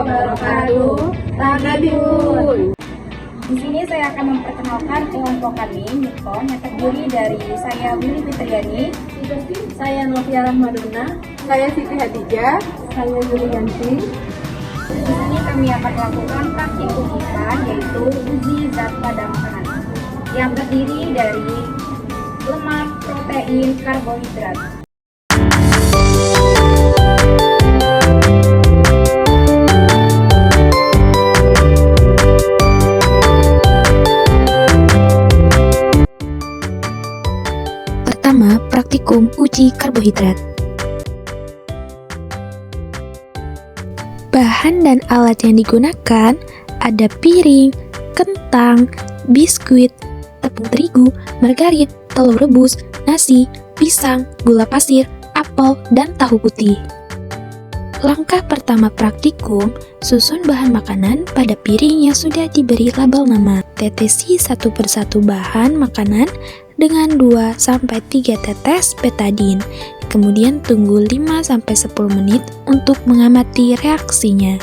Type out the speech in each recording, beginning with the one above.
wabarakatuh. Tagadul. Di sini saya akan memperkenalkan kelompok kami, Nikon, yang terdiri dari saya Willy Fitriani, Saya Novia Rahmaduna. Saya Siti Hadijah. Saya Yulianti. Di sini kami akan melakukan praktikum IPA, yaitu uji zat pada makanan, yang terdiri dari lemak, protein, karbohidrat. Pertama, praktikum uji karbohidrat. Bahan dan alat yang digunakan ada piring, kentang, biskuit, tepung terigu, margarin, telur rebus, nasi, pisang, gula pasir, apel, dan tahu putih. Langkah pertama praktikum, susun bahan makanan pada piring yang sudah diberi label nama. Tetesi satu persatu bahan makanan dengan 2-3 tetes betadin. Kemudian tunggu 5-10 menit untuk mengamati reaksinya.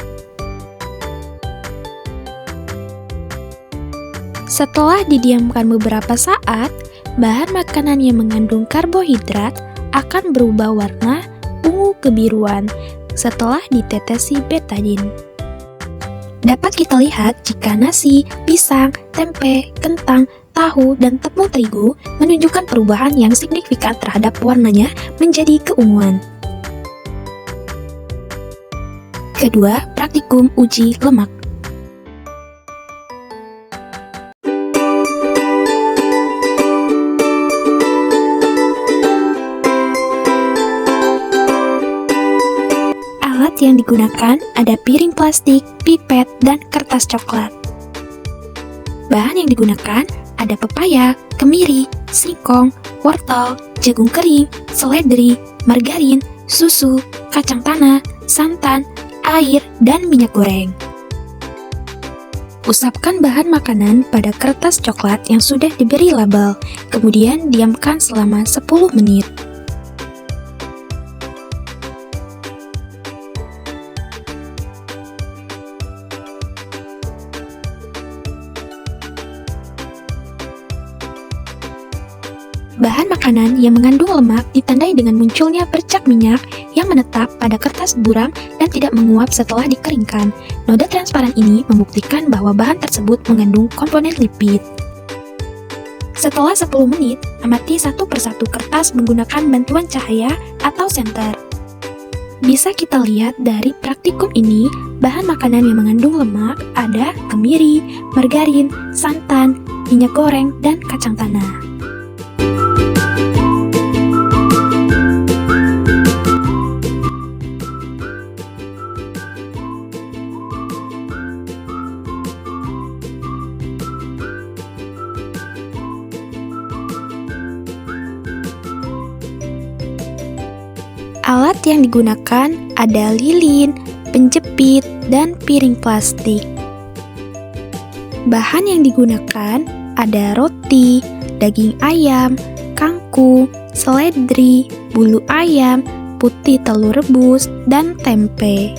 Setelah didiamkan beberapa saat, bahan makanan yang mengandung karbohidrat akan berubah warna ungu kebiruan setelah ditetesi betadin. Dapat kita lihat jika nasi, pisang, tempe, kentang, tahu, dan tepung terigu menunjukkan perubahan yang signifikan terhadap warnanya menjadi keunguan. Kedua, praktikum uji lemak. Alat yang digunakan ada piring plastik, pipet, dan kertas coklat. Bahan yang digunakan ada pepaya, kemiri, singkong, wortel, jagung kering, seledri, margarin, susu, kacang tanah, santan, air, dan minyak goreng. Usapkan bahan makanan pada kertas coklat yang sudah diberi label, kemudian diamkan selama 10 menit. Bahan makanan yang mengandung lemak ditandai dengan munculnya bercak minyak yang menetap pada kertas buram dan tidak menguap setelah dikeringkan. Noda transparan ini membuktikan bahwa bahan tersebut mengandung komponen lipid. Setelah 10 menit, amati satu persatu kertas menggunakan bantuan cahaya atau senter. Bisa kita lihat dari praktikum ini, bahan makanan yang mengandung lemak ada kemiri, margarin, santan, minyak goreng, dan kacang tanah. Alat yang digunakan ada lilin, penjepit, dan piring plastik. Bahan yang digunakan ada roti, daging ayam, kangkung, seledri, bulu ayam, putih telur rebus, dan tempe.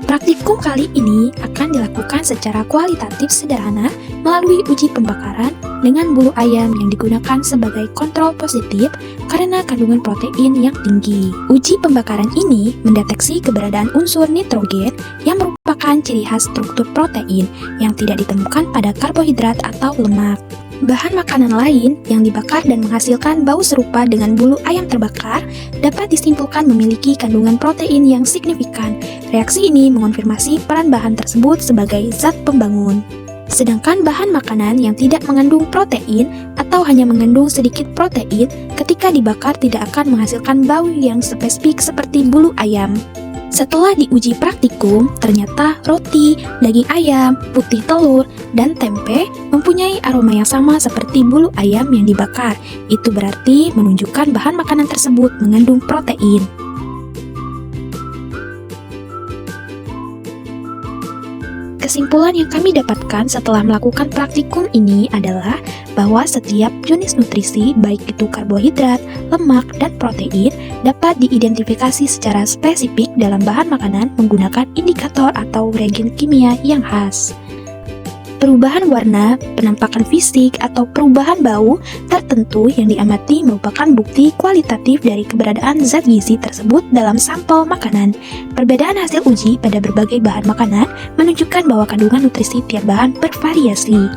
Praktikum kali ini akan dilakukan secara kualitatif sederhana melalui uji pembakaran dengan bulu ayam yang digunakan sebagai kontrol positif karena kandungan protein yang tinggi. Uji pembakaran ini mendeteksi keberadaan unsur nitrogen yang merupakan ciri khas struktur protein yang tidak ditemukan pada karbohidrat atau lemak. Bahan makanan lain yang dibakar dan menghasilkan bau serupa dengan bulu ayam terbakar dapat disimpulkan memiliki kandungan protein yang signifikan. Reaksi ini mengonfirmasi peran bahan tersebut sebagai zat pembangun. Sedangkan bahan makanan yang tidak mengandung protein atau hanya mengandung sedikit protein ketika dibakar tidak akan menghasilkan bau yang spesifik seperti bulu ayam. Setelah diuji praktikum, ternyata roti, daging ayam, putih telur, dan tempe mempunyai aroma yang sama seperti bulu ayam yang dibakar. Itu berarti menunjukkan bahan makanan tersebut mengandung protein. Kesimpulan yang kami dapatkan setelah melakukan praktikum ini adalah bahwa setiap jenis nutrisi, baik itu karbohidrat, lemak, dan protein, dapat diidentifikasi secara spesifik dalam bahan makanan menggunakan indikator atau reagen kimia yang khas. Perubahan warna, penampakan fisik, atau perubahan bau tertentu yang diamati merupakan bukti kualitatif dari keberadaan zat gizi tersebut dalam sampel makanan. Perbedaan hasil uji pada berbagai bahan makanan menunjukkan bahwa kandungan nutrisi tiap bahan bervariasi.